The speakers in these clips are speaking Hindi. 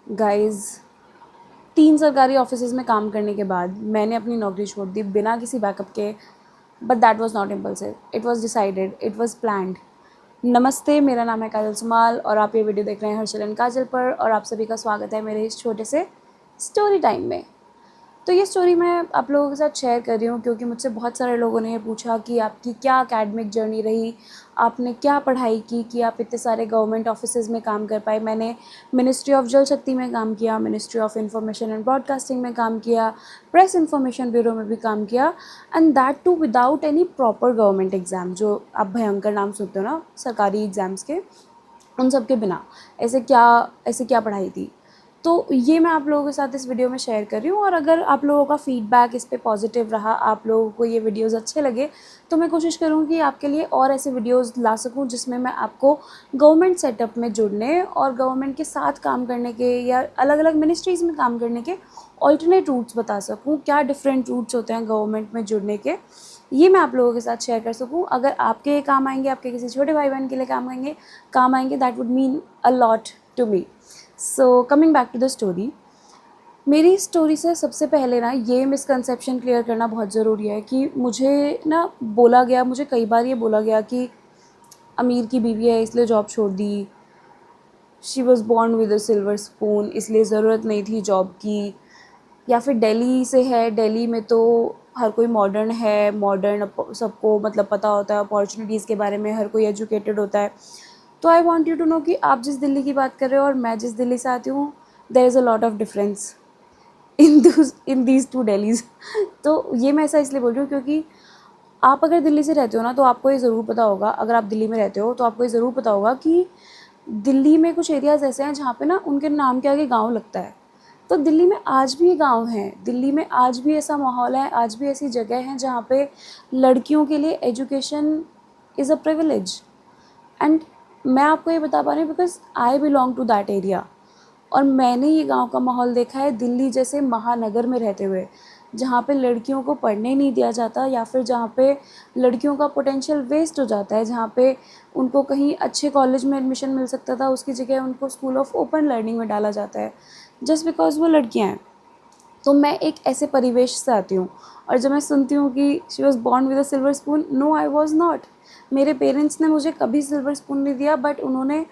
गाइस, 3 सरकारी ऑफिसेज़ में काम करने के बाद मैंने अपनी नौकरी छोड़ दी बिना किसी बैकअप के। But that was not impulsive, it was decided, it was planned. नमस्ते, मेरा नाम है काजल सुमाल और आप ये वीडियो देख रहे हैं हर्षल एंड काजल पर, और आप सभी का स्वागत है मेरे इस छोटे से स्टोरी टाइम में। तो ये स्टोरी मैं आप लोगों के साथ शेयर कर रही हूँ क्योंकि मुझसे बहुत सारे लोगों ने ये पूछा कि आपकी क्या एकेडमिक जर्नी रही, आपने क्या पढ़ाई की कि आप इतने सारे गवर्नमेंट ऑफिसेज़ में काम कर पाए। मैंने मिनिस्ट्री ऑफ जल शक्ति में काम किया, ministry of information and broadcasting में काम किया, प्रेस इंफॉर्मेशन ब्यूरो में भी काम किया, and that too without any proper government exam. जो आप भयंकर नाम सुनते हो ना सरकारी एग्ज़ाम्स के, उन सब के बिना ऐसे क्या पढ़ाई थी। तो ये मैं आप लोगों के साथ इस वीडियो में शेयर कर रही हूँ, और अगर आप लोगों का फीडबैक इस पे पॉजिटिव रहा, आप लोगों को ये वीडियोस अच्छे लगे, तो मैं कोशिश करूँगी कि आपके लिए और ऐसे वीडियोस ला सकूँ जिसमें मैं आपको गवर्नमेंट सेटअप में जुड़ने और गवर्नमेंट के साथ काम करने के या अलग अलग मिनिस्ट्रीज़ में काम करने के ऑल्टरनेट रूट्स बता सकूँ। क्या डिफरेंट रूट्स होते हैं गवर्नमेंट में जुड़ने के, ये मैं आप लोगों के साथ शेयर कर सकूँ। अगर आपके काम आएंगे, आपके किसी छोटे भाई बहन के लिए काम आएंगे, that would mean a lot to me. So coming back to the story, मेरी स्टोरी से सबसे पहले ना ये मिसकंसेप्शन क्लियर करना बहुत ज़रूरी है कि मुझे कई बार ये बोला गया कि अमीर की बीवी है इसलिए जॉब छोड़ दी, she was born with a silver spoon इसलिए ज़रूरत नहीं थी जॉब की, या फिर दिल्ली से है, दिल्ली में तो हर कोई मॉडर्न है, मॉडर्न सबको मतलब पता होता है अपॉर्चुनिटीज़ के बारे में, हर कोई एजुकेटेड होता है। तो I want you to know कि आप जिस दिल्ली की बात कर रहे हो और मैं जिस दिल्ली से आती हूँ, there is a lot of difference in these two Delhis. तो ये मैं ऐसा इसलिए बोल रही हूँ क्योंकि आप अगर दिल्ली से रहते हो ना, तो आपको ये ज़रूर पता होगा, अगर आप दिल्ली में रहते हो तो आपको ये ज़रूर पता होगा कि दिल्ली में कुछ एरियाज़ ऐसे हैं जहाँ पे ना उनके नाम के आगे गाँव लगता है। तो दिल्ली में आज भी गाँव हैं, दिल्ली में आज भी ऐसा माहौल है, आज भी ऐसी जगह हैं जहाँ पे लड़कियों के लिए education is a privilege. And मैं आपको ये बता पा रही हूँ because I belong to that area, और मैंने ये गांव का माहौल देखा है दिल्ली जैसे महानगर में रहते हुए, जहाँ पे लड़कियों को पढ़ने नहीं दिया जाता, या फिर जहाँ पे लड़कियों का पोटेंशियल वेस्ट हो जाता है, जहाँ पे उनको कहीं अच्छे कॉलेज में एडमिशन मिल सकता था उसकी जगह उनको स्कूल ऑफ ओपन लर्निंग में डाला जाता है जस्ट बिकॉज वो लड़कियाँ हैं। तो मैं एक ऐसे परिवेश से आती हूँ, और जब मैं सुनती हूँ कि she was born with a silver spoon, no I was not. मेरे पेरेंट्स ने मुझे कभी सिल्वर स्पून नहीं दिया, बट उन्होंने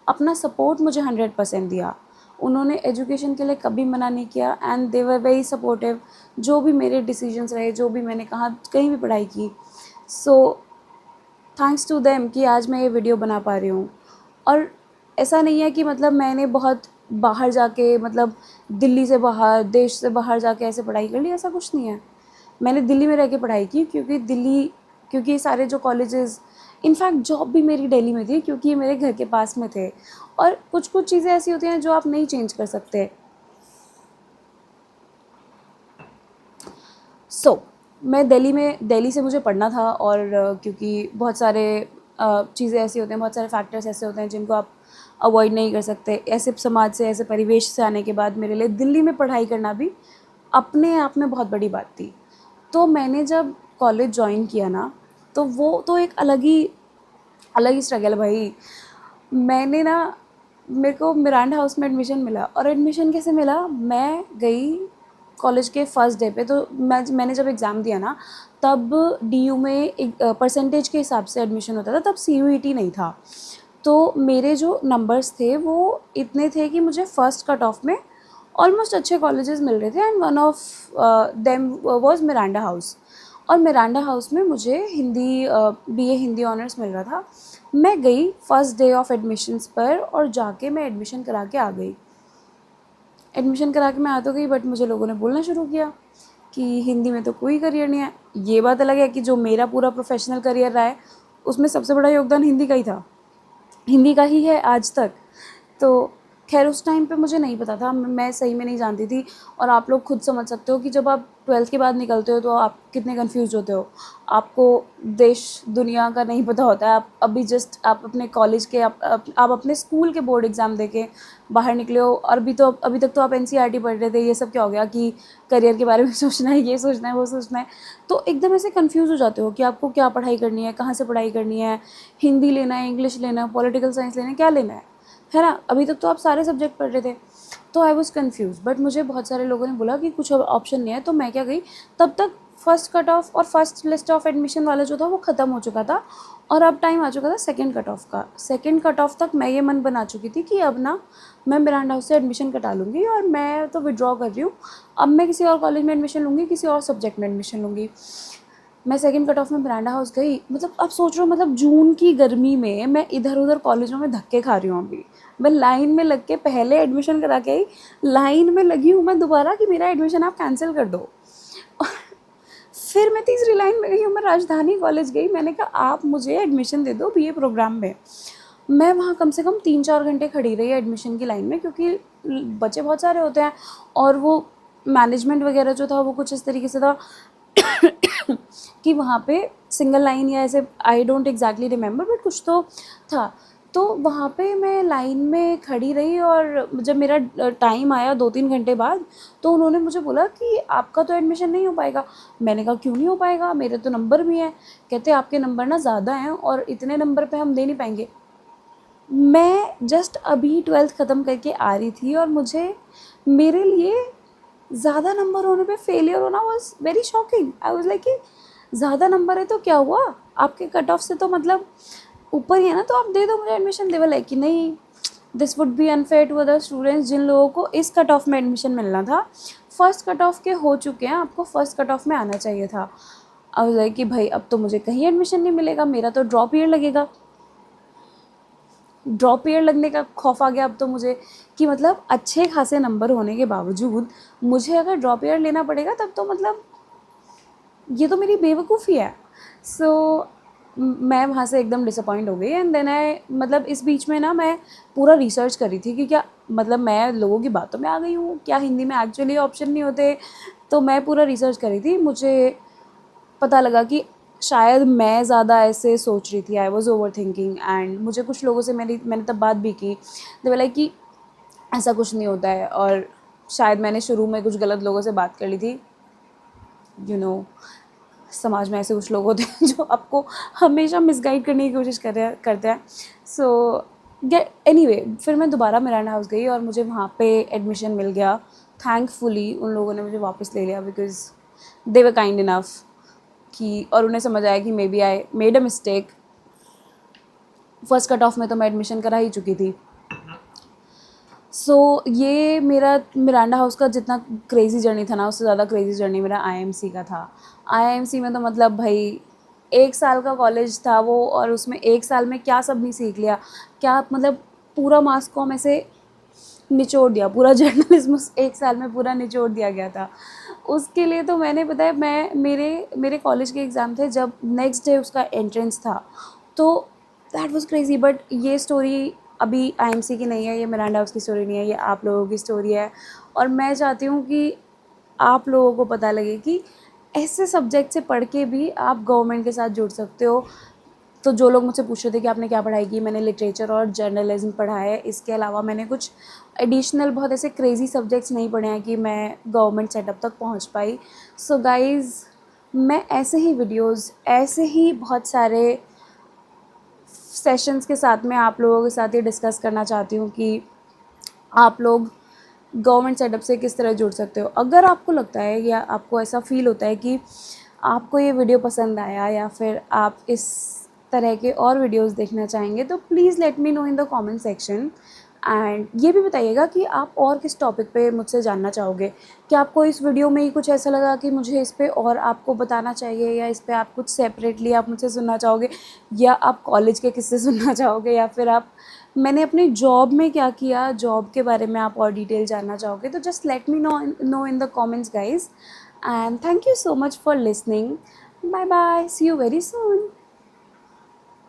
अपना सपोर्ट मुझे 100% दिया। उन्होंने एजुकेशन के लिए कभी मना नहीं किया, and they were very supportive. जो भी मेरे डिसीजंस रहे, जो भी मैंने कहा, कहीं भी पढ़ाई की, सो थैंक्स टू देम कि आज मैं ये वीडियो बना पा रही हूँ। और ऐसा नहीं है कि मतलब मैंने बहुत बाहर जाके, मतलब दिल्ली से बाहर, देश से बाहर जाके ऐसे पढ़ाई कर ली, ऐसा कुछ नहीं है। मैंने दिल्ली में रह के पढ़ाई की क्योंकि ये सारे जो कॉलेजेस, इनफैक्ट जॉब भी मेरी दिल्ली में थी क्योंकि ये मेरे घर के पास में थे। और कुछ कुछ चीज़ें ऐसी होती हैं जो आप नहीं चेंज कर सकते। मैं दिल्ली से मुझे पढ़ना था, और क्योंकि बहुत सारे चीज़ें ऐसी होते हैं, बहुत सारे फैक्टर्स ऐसे होते हैं जिनको आप अवॉइड नहीं कर सकते। ऐसे समाज से, ऐसे परिवेश से आने के बाद मेरे लिए दिल्ली में पढ़ाई करना भी अपने आप में बहुत बड़ी बात थी। तो मैंने जब कॉलेज ज्वाइन किया ना, तो वो तो एक अलग ही स्ट्रगल है भाई। मैंने ना मेरे को मिरांडा हाउस में एडमिशन मिला, और एडमिशन कैसे मिला, मैं गई कॉलेज के फर्स्ट डे पे। तो मैंने जब एग्ज़ाम दिया ना, तब डीयू में एक परसेंटेज के हिसाब से एडमिशन होता था, तब सीयूईटी नहीं था। तो मेरे जो नंबर्स थे वो इतने थे कि मुझे फ़र्स्ट कट ऑफ में ऑलमोस्ट अच्छे कॉलेजेस मिल रहे थे, and one of them was Miranda house. और मिरांडा हाउस में मुझे बीए हिंदी ऑनर्स मिल रहा था। मैं गई फर्स्ट डे ऑफ एडमिशन्स पर, और जाके मैं एडमिशन करा के आ गई। एडमिशन करा के मैं आ तो गई, बट मुझे लोगों ने बोलना शुरू किया कि हिंदी में तो कोई करियर नहीं है। ये बात अलग है कि जो मेरा पूरा प्रोफेशनल करियर रहा है उसमें सबसे बड़ा योगदान हिंदी का ही था, हिंदी का ही है आज तक। तो खैर उस टाइम पे मुझे नहीं पता था, मैं सही में नहीं जानती थी। और आप लोग खुद समझ सकते हो कि जब आप 12th के बाद निकलते हो तो आप कितने कंफ्यूज होते हो। आपको देश दुनिया का नहीं पता होता है। आप अभी जस्ट आप अपने कॉलेज के आप अपने स्कूल के बोर्ड एग्ज़ाम देके बाहर निकले हो, और अभी तक तो आप एनसीईआरटी पढ़ रहे थे। ये सब क्या हो गया कि करियर के बारे में सोचना है, ये सोचना है, वो सोचना है। तो एकदम ऐसे कंफ्यूज हो जाते हो कि आपको क्या पढ़ाई करनी है, कहाँ से पढ़ाई करनी है, हिंदी लेना है, इंग्लिश लेना है, पॉलिटिकल साइंस लेना है, क्या लेना है। है ना, अभी तक तो आप सारे सब्जेक्ट पढ़ रहे थे। तो आई वॉज कन्फ्यूज, बट मुझे बहुत सारे लोगों ने बोला कि कुछ ऑप्शन नहीं है, तो मैं क्या गई, तब तक फर्स्ट कट ऑफ और फर्स्ट लिस्ट ऑफ एडमिशन वाला जो था वो ख़त्म हो चुका था, और अब टाइम आ चुका था सेकंड कट ऑफ का। सेकंड कट ऑफ तक मैं ये मन बना चुकी थी कि अब ना मैं मिरांडा हाउस से एडमिशन कटा लूँगी, और मैं तो विड्रॉ कर रही हूँ, अब मैं किसी और कॉलेज में एडमिशन लूँगी, किसी और सब्जेक्ट में एडमिशन लूँगी। मैं सेकंड कट ऑफ में मिरांडा हाउस गई, मतलब अब सोच रहा हूँ, मतलब जून की गर्मी में मैं इधर उधर कॉलेजों में धक्के खा रही हूँ। अभी मैं लाइन में लग के पहले एडमिशन करा के आई, लाइन में लगी हूँ मैं दोबारा कि मेरा एडमिशन आप कैंसिल कर दो। फिर मैं तीसरी लाइन में गई हूँ, मैं राजधानी कॉलेज गई, मैंने कहा आप मुझे एडमिशन दे दो बीए प्रोग्राम में। मैं वहाँ कम से कम 3-4 घंटे खड़ी रही एडमिशन की लाइन में, क्योंकि बच्चे बहुत सारे होते हैं, और वो मैनेजमेंट वगैरह जो था वो कुछ इस तरीके से था कि वहाँ पे सिंगल लाइन या ऐसे, I don't exactly remember, but कुछ तो था। तो वहाँ पे मैं लाइन में खड़ी रही, और जब मेरा टाइम आया 2-3 घंटे बाद, तो उन्होंने मुझे बोला कि आपका तो एडमिशन नहीं हो पाएगा। मैंने कहा क्यों नहीं हो पाएगा, मेरे तो नंबर भी हैं। कहते आपके नंबर ना ज़्यादा हैं, और इतने नंबर पे हम दे नहीं पाएंगे। मैं जस्ट अभी 12th ख़त्म करके आ रही थी, और मुझे, मेरे लिए ज़्यादा नंबर होने पे फेलियर होना was very shocking. I was like कि ज़्यादा नंबर है तो क्या हुआ, आपके कट ऑफ से तो मतलब ऊपर ही है ना, तो आप दे दो मुझे एडमिशन। दे लाइक कि नहीं, this would be unfair to other students जिन लोगों को इस कट ऑफ में एडमिशन मिलना था। फर्स्ट कट ऑफ के हो चुके हैं, आपको फर्स्ट कट ऑफ में आना चाहिए था। आई वाज लाइक कि भाई अब तो मुझे कहीं एडमिशन नहीं मिलेगा, मेरा तो ड्रॉप ईयर लगेगा। ड्रॉप ईयर लगने का खौफ आ गया अब तो मुझे, कि मतलब अच्छे खासे नंबर होने के बावजूद मुझे अगर ड्रॉप ईयर लेना पड़ेगा, तब तो मतलब ये तो मेरी बेवकूफ़ी है। सो मैं वहाँ से एकदम डिसअपॉइंट हो गई, एंड देन आई, मतलब इस बीच में ना मैं पूरा रिसर्च कर रही थी कि क्या, मतलब मैं लोगों की बातों में आ गई हूँ क्या, हिंदी में एक्चुअली ऑप्शन नहीं होते। तो मैं पूरा रिसर्च कर रही थी, मुझे पता लगा कि शायद मैं ज़्यादा ऐसे सोच रही थी, I was over thinking. And मुझे कुछ लोगों से मैंने तब बात भी की, दे वर लाइक कि ऐसा कुछ नहीं होता है, और शायद मैंने शुरू में कुछ गलत लोगों से बात कर ली थी। यू नो, समाज में ऐसे कुछ लोग होते हैं जो आपको हमेशा मिसगाइड करने की कोशिश करते हैं। सो एनीवे, फिर मैं दोबारा मिरांडा हाउस गई, और मुझे वहाँ पे एडमिशन मिल गया। थैंकफुली उन लोगों ने मुझे वापस ले लिया, because they were kind enough कि, और उन्हें समझ आया कि maybe I made a mistake. First cut off में तो मैं एडमिशन करा ही चुकी थी। सो ये मेरा मिरांडा हाउस का जितना क्रेज़ी जर्नी था ना, उससे ज़्यादा क्रेज़ी जर्नी मेरा आईएमसी का था। आईएमसी में तो मतलब भाई 1 साल का कॉलेज था वो, और उसमें 1 साल में क्या सब नहीं सीख लिया, क्या मतलब पूरा मास कॉम ऐसे निचोड़ दिया, पूरा जर्नलिज्म उस 1 साल में पूरा निचोड़ दिया गया था। उसके लिए तो मैंने, पता है, मैं मेरे कॉलेज के एग्ज़ाम थे, जब नेक्स्ट डे उसका एंट्रेंस था, तो दैट वाज क्रेज़ी। बट ये स्टोरी अभी आईएमसी की नहीं है, ये मिरांडा हाउस की स्टोरी नहीं है, ये आप लोगों की स्टोरी है। और मैं चाहती हूँ कि आप लोगों को पता लगे कि ऐसे सब्जेक्ट से पढ़ के भी आप गवर्नमेंट के साथ जुड़ सकते हो। तो जो लोग मुझसे पूछ रहे थे कि आपने क्या पढ़ाई की, मैंने लिटरेचर और जर्नलिज्म पढ़ा है। इसके अलावा मैंने कुछ एडिशनल बहुत ऐसे क्रेज़ी सब्जेक्ट्स नहीं पढ़े हैं कि मैं गवर्नमेंट सेटअप तक पहुंच पाई। सो गाइज़, मैं ऐसे ही वीडियोस, ऐसे ही बहुत सारे सेशंस के साथ में आप लोगों के साथ ये डिस्कस करना चाहती हूँ कि आप लोग गवर्नमेंट सेटअप से किस तरह जुड़ सकते हो। अगर आपको लगता है या आपको ऐसा फ़ील होता है कि आपको ये वीडियो पसंद आया, या फिर आप इस तरह के और वीडियोस देखना चाहेंगे, तो please let me know in the comment section. And ये भी बताइएगा कि आप और किस टॉपिक पे मुझसे जानना चाहोगे। क्या आपको इस वीडियो में ही कुछ ऐसा लगा कि मुझे इस पे और आपको बताना चाहिए, या इस पे आप कुछ सेपरेटली आप मुझसे सुनना चाहोगे, या आप कॉलेज के किस्से सुनना चाहोगे, या फिर आप मैंने अपनी जॉब में क्या किया, जॉब के बारे में आप और डिटेल जानना चाहोगे, तो just let me know in the comments guys. And thank you so much for listening. Bye bye, see you very soon.